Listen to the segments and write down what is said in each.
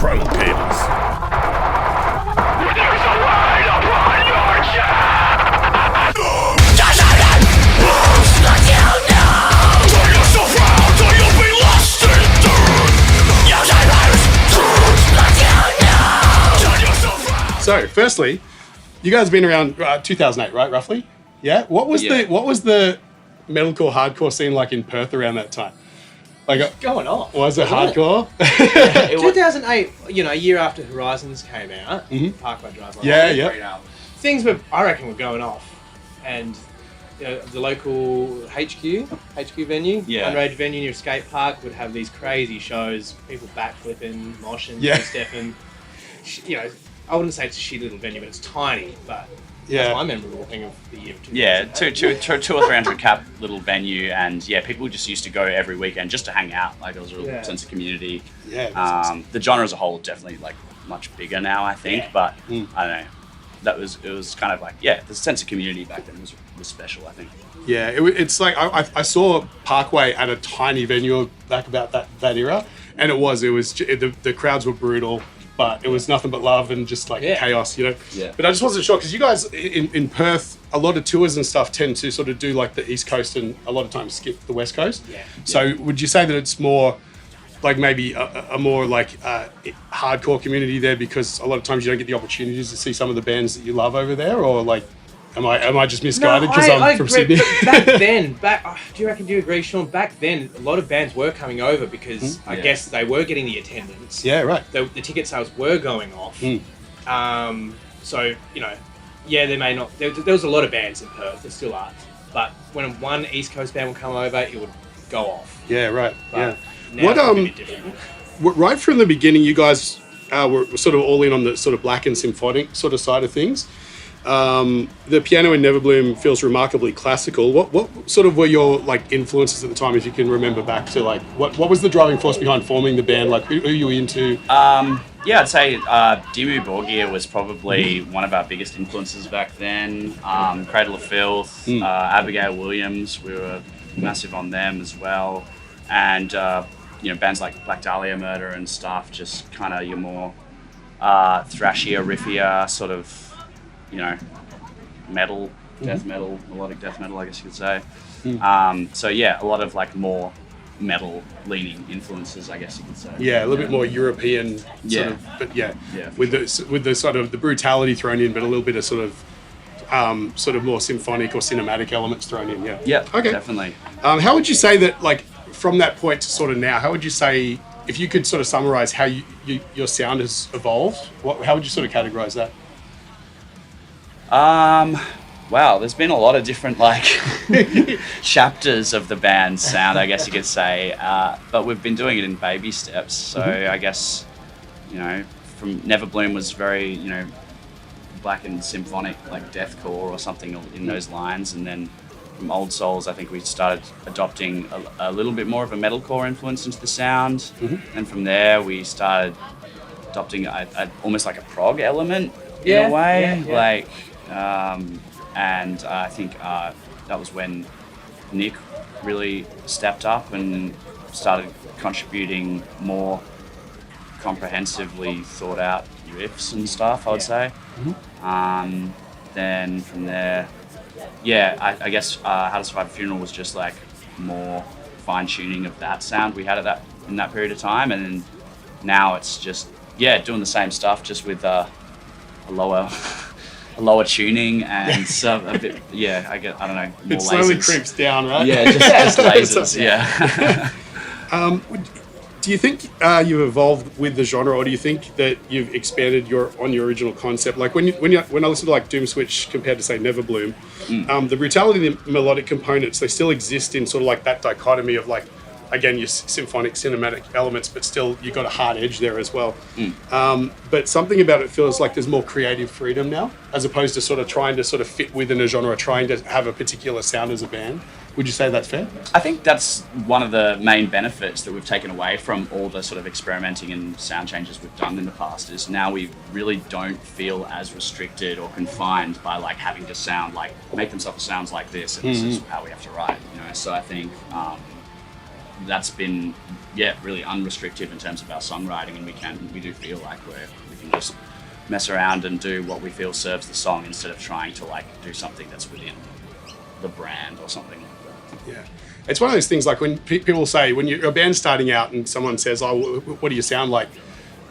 PrymalChaos. There's a light upon your chest! Are you so proud or you'll be lost in dirt? So, firstly, you guys have been around 2008, right, roughly? Yeah. What was the metalcore hardcore scene like in Perth around that time? Like, Going on. was it hardcore? 2008, a year after Horizons came out, Parkway Drive. Things were, I reckon, were going off, and the local HQ venue, underage venue near a skate park, would have these crazy shows, people backflipping, moshing, stepping. I wouldn't say it's a shitty little venue, but it's tiny. But that's my memorable thing of the year. Yeah, two or 300 cap little venue, and people just used to go every weekend just to hang out. Like, there was a real sense of community. Yeah. The genre as a whole definitely like much bigger now, I think. But I don't know. It was kind of like the sense of community back then was special, I think. Yeah, it's like I saw Parkway at a tiny venue back about that era, and the crowds were brutal. But it was nothing but love and just like chaos, Yeah. But I just wasn't sure because you guys in Perth, a lot of tours and stuff tend to sort of do like the East Coast and a lot of times skip the West Coast. Yeah. So would you say that it's more like maybe a more like hardcore community there because a lot of times you don't get the opportunities to see some of the bands that you love over there, or like am I just misguided because I'm from Sydney? Back then, do you agree, Sean? Back then, a lot of bands were coming over because I guess they were getting the attendance. Yeah, right. The ticket sales were going off. So, there may not... There was a lot of bands in Perth, there still are. But when one East Coast band would come over, it would go off. Yeah, right. But now it's a bit different. Right from the beginning, you guys were sort of all in on the sort of black and symphonic sort of side of things. The piano in Neverbloom feels remarkably classical. What sort of were your like influences at the time, if you can remember back to like what was the driving force behind forming the band? Like who you were into? I'd say Dimmu Borgir was probably one of our biggest influences back then. Cradle of Filth, Abigail Williams, we were massive on them as well, and bands like Black Dahlia Murder and stuff. Just kind of your more thrashier, riffier sort of. Metal, death metal, melodic death metal, I guess you could say. A lot of like more metal leaning influences, I guess you could say. Yeah, a little bit more European sort of, but with the sort of the brutality thrown in, but a little bit of sort of more symphonic or cinematic elements thrown in. Yeah, okay, definitely. How would you say that, like, from that point to sort of now? How would you say, if you could sort of summarize how your sound has evolved? How would you sort of categorize that? Wow, there's been a lot of different like chapters of the band's sound, I guess you could say, but we've been doing it in baby steps. So I guess, from Neverbloom was very, black and symphonic, like deathcore or something in those lines, and then from Old Souls, I think we started adopting a little bit more of a metalcore influence into the sound, and from there we started adopting almost like a prog element in a way, and I think that was when Nick really stepped up and started contributing more comprehensively thought out riffs and stuff, I would say. Then from there, I guess How to Survive a Funeral was just like more fine tuning of that sound we had in that period of time, and then now it's just doing the same stuff just with a lower tuning and a bit, I don't know, more it slowly lasers. creeps down, right? Yeah, just lasers, Do you think you've evolved with the genre, or do you think that you've expanded on your original concept? Like when I listen to like Doom Switch compared to say Neverbloom, the brutality and the melodic components, they still exist in sort of like that dichotomy of like, again, your symphonic, cinematic elements, but still you got a hard edge there as well. But something about it feels like there's more creative freedom now, as opposed to sort of trying to sort of fit within a genre, trying to have a particular sound as a band. Would you say that's fair? I think that's one of the main benefits that we've taken away from all the sort of experimenting and sound changes we've done in the past, is now we really don't feel as restricted or confined by like having to make themselves sounds like this, and this is how we have to write, So I think that's been really unrestrictive in terms of our songwriting, and we do feel like we can just mess around and do what we feel serves the song instead of trying to like do something that's within the brand or something like that. Yeah. It's one of those things like when people say, when you're a band starting out and someone says, oh, what do you sound like?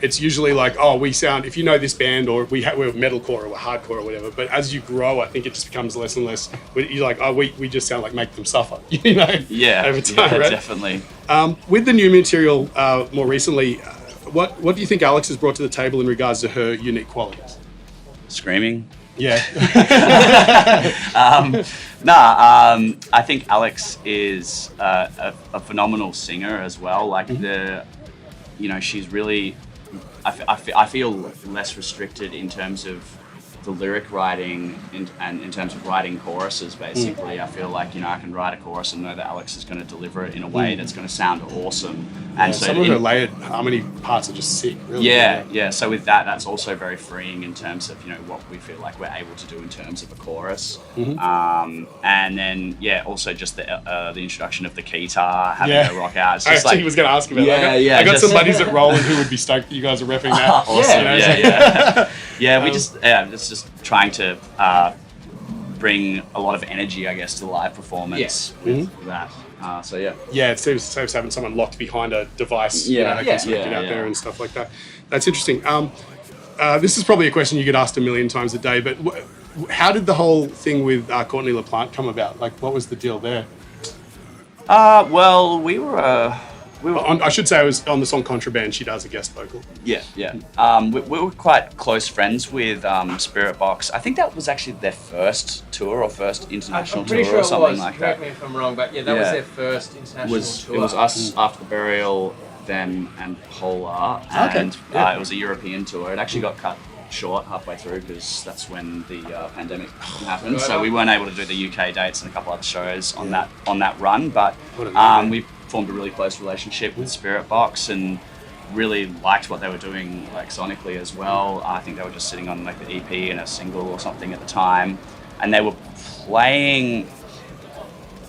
It's usually like, oh, we sound, if you know this band, or we're metalcore or we're hardcore or whatever. But as you grow, I think it just becomes less and less. You're like, oh, we just sound like Make Them Suffer, you know? Yeah, over time, yeah, right? Definitely. With the new material more recently, what do you think Alex has brought to the table in regards to her unique qualities? Screaming. Yeah. I think Alex is a phenomenal singer as well. Like she's really. I feel less restricted in terms of the lyric writing and in terms of writing choruses. Basically, I feel like I can write a chorus and know that Alex is going to deliver it in a way that's going to sound awesome. And so some of her layered harmony parts are just sick. Really. Yeah. So with that, that's also very freeing in terms of what we feel like we're able to do in terms of a chorus. And then also just the introduction of the keytar, having a rock out. It's just he was going to ask about that. I got some buddies at Roland who would be stoked that you guys are repping that. Awesome. Yeah. We just trying to bring a lot of energy, I guess, to the live performance with that. Yeah, it saves having someone locked behind a device. That can sort of get out there and stuff like that. That's interesting. This is probably a question you get asked a million times a day, but how did the whole thing with Courtney LaPlante come about? Like, what was the deal there? Well, we were I should say it was on the song Contraband. She does a guest vocal. Yeah. We were quite close friends with Spirit Box. I think that was actually their first tour or first international tour or something like that. Correct me if I'm wrong, but that was their first international tour. It was us after the Burial, them and Polar, and it was a European tour. It actually got cut short halfway through because that's when the pandemic happened. So we weren't able to do the UK dates and a couple other shows on that run. But we formed a really close relationship with Spirit Box and really liked what they were doing, like sonically as well. I think they were just sitting on like the EP and a single or something at the time, and they were playing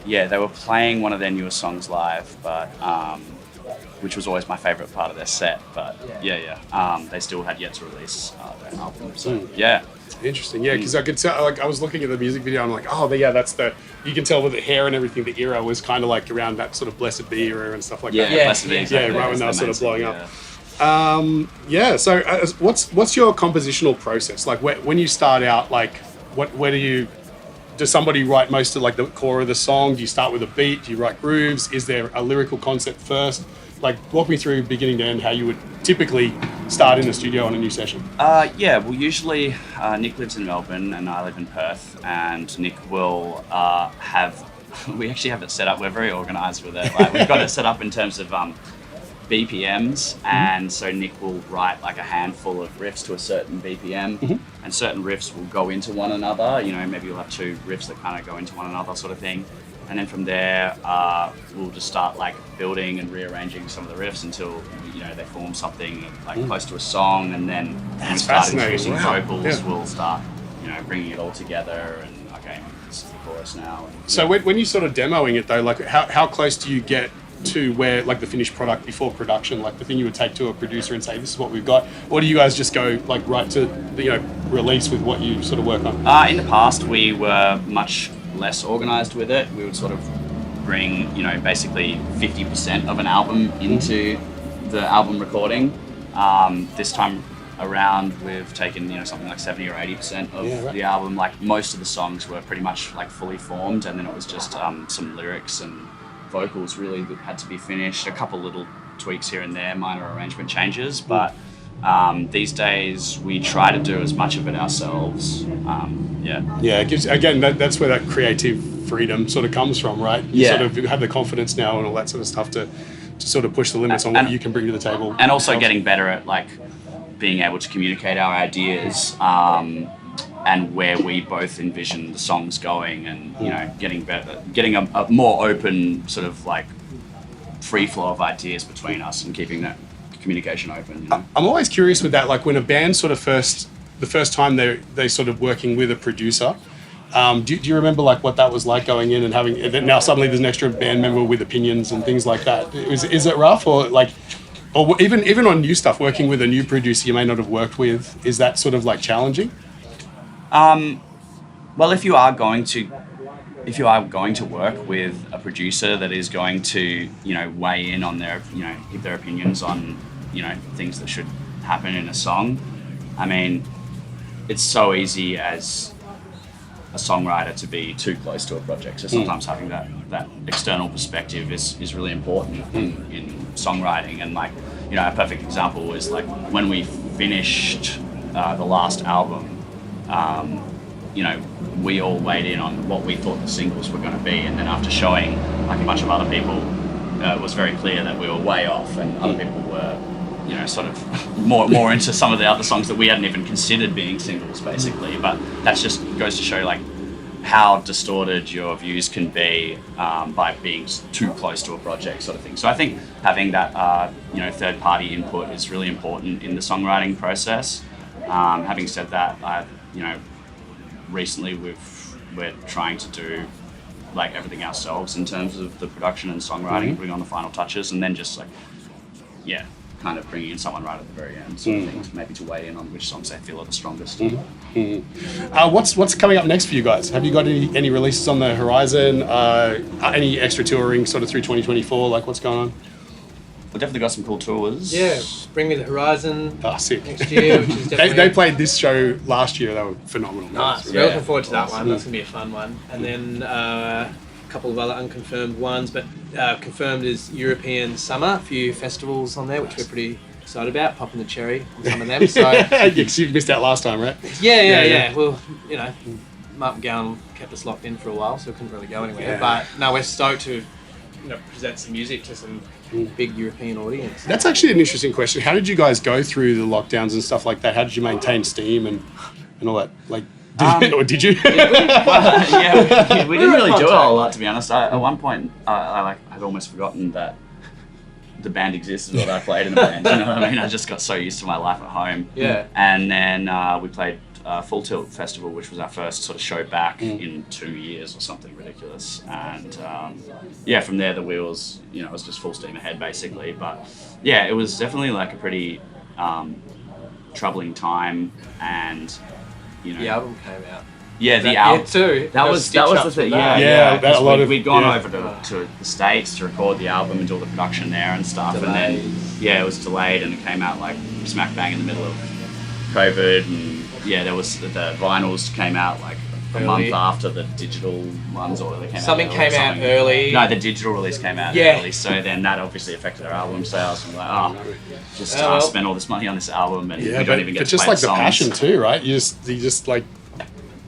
one of their newest songs live, but which was always my favorite part of their set. But they still had yet to release their album. So Interesting, because I could tell. Like, I was looking at the music video, I'm like, that's the. You can tell with the hair and everything. The era was kind of like around that sort of Blessed Be era and stuff like that. Blessed Be, exactly. Right when they were sort of blowing up. So what's your compositional process? Like, when you start out, like, where do you? Does somebody write most of like the core of the song? Do you start with a beat? Do you write grooves? Is there a lyrical concept first? Like, walk me through beginning to end how you would typically start in the studio on a new session. Well, usually Nick lives in Melbourne and I live in Perth, and Nick will we actually have it set up, we're very organised with it. Like, we've got it set up in terms of BPMs, and so Nick will write like a handful of riffs to a certain BPM, and certain riffs will go into one another. Maybe you'll have two riffs that kind of go into one another sort of thing. And then from there, we'll just start like building and rearranging some of the riffs until they form something like close to a song. And then when we start introducing vocals, we'll start bringing it all together. And okay, this is the chorus now. And, so when you're sort of demoing it though, like how close do you get to where like the finished product before production, like the thing you would take to a producer and say this is what we've got, or do you guys just go like right to the release with what you sort of work on? In the past, we were much less organised with it. We would sort of bring basically 50% of an album into the album recording. This time around we've taken something like 70 or 80% of the album. Like, most of the songs were pretty much like fully formed, and then it was just some lyrics and vocals really that had to be finished, a couple little tweaks here and there, minor arrangement changes, but these days we try to do as much of it ourselves. It gives, again, that's where that creative freedom sort of comes from, right? You sort of have the confidence now and all that sort of stuff to sort of push the limits on what you can bring to the table. And also getting better at like being able to communicate our ideas and where we both envision the songs going, and getting a more open sort of like free flow of ideas between us and keeping that communication open. I'm always curious with that, like when a band sort of the first time they sort of working with a producer, Do you remember like what that was like going in and having that now suddenly there's an extra band member with opinions and things like that? Is it rough or like, or even on new stuff, working with a new producer you may not have worked with, is that sort of like challenging? Well, if you are going to work with a producer that is going to, weigh in on their, give their opinions on, things that should happen in a song, I mean, it's so easy as a songwriter to be too close to a project. So sometimes having that external perspective is really important in songwriting. And like, a perfect example was like when we finished the last album, we all weighed in on what we thought the singles were going to be, and then after showing like a bunch of other people, it was very clear that we were way off, and other people were, sort of more into some of the other songs that we hadn't even considered being singles, basically. But that just goes to show like how distorted your views can be by being too close to a project, sort of thing. So I think having that third-party input is really important in the songwriting process. Having said that, recently we're trying to do like everything ourselves in terms of the production and songwriting, and putting on the final touches, and then just like kind of bringing in someone right at the very end, sort of thing, maybe to weigh in on which songs they feel are the strongest. What's coming up next for you guys? Have you got any releases on the horizon? Any extra touring sort of through 2024? Like what's going on? We've definitely got some cool tours. Yeah, Bring Me the Horizon Sick. next year, which is definitely... they played this show last year. They were phenomenal. Nice. We're looking forward to that one. That's going to be a fun one. And then a couple of other unconfirmed ones, but confirmed is European Summer. A few festivals on there, which we're pretty excited about. Popping the cherry on some of them. So you missed out last time, right? Yeah. Well, Mark McGowan kept us locked in for a while, so we couldn't really go anywhere. Yeah. But no, we're stoked to present some music to some big European audience. That's actually an interesting question. How did you guys go through the lockdowns and stuff like that? How did you maintain steam and all that? Like, did you? We didn't really do it a whole lot, to be honest. At one point, I'd almost forgotten that the band existed or that I played in the band. You know what I mean? I just got so used to my life at home. Yeah. And then we played Full Tilt Festival, which was our first sort of show back in 2 years or something ridiculous. And from there the wheels, it was just full steam ahead basically. But yeah, it was definitely like a pretty troubling time, and the album came out. Yeah, the album too. That was the thing. We'd gone over to the States to record the album and do all the production there and stuff. Delays. And then it was delayed, and it came out like smack bang in the middle of COVID. And there was the vinyls came out like a month after the digital ones, or they came something out came out early. No, the digital release came out early, so then that obviously affected our album sales. And we're like, spend all this money on this album, and we don't even get to just play like the songs. passion too, right? You just like,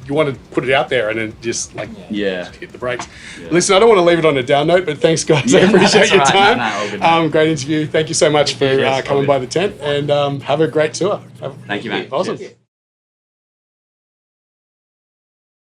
you want to put it out there and then just like hit the brakes. Yeah. Listen, I don't want to leave it on a down note, but thanks guys. I appreciate your time. All good, great interview. Thank you so much for coming by the tent, and have a great tour. Thank you, mate. Awesome. Cheers.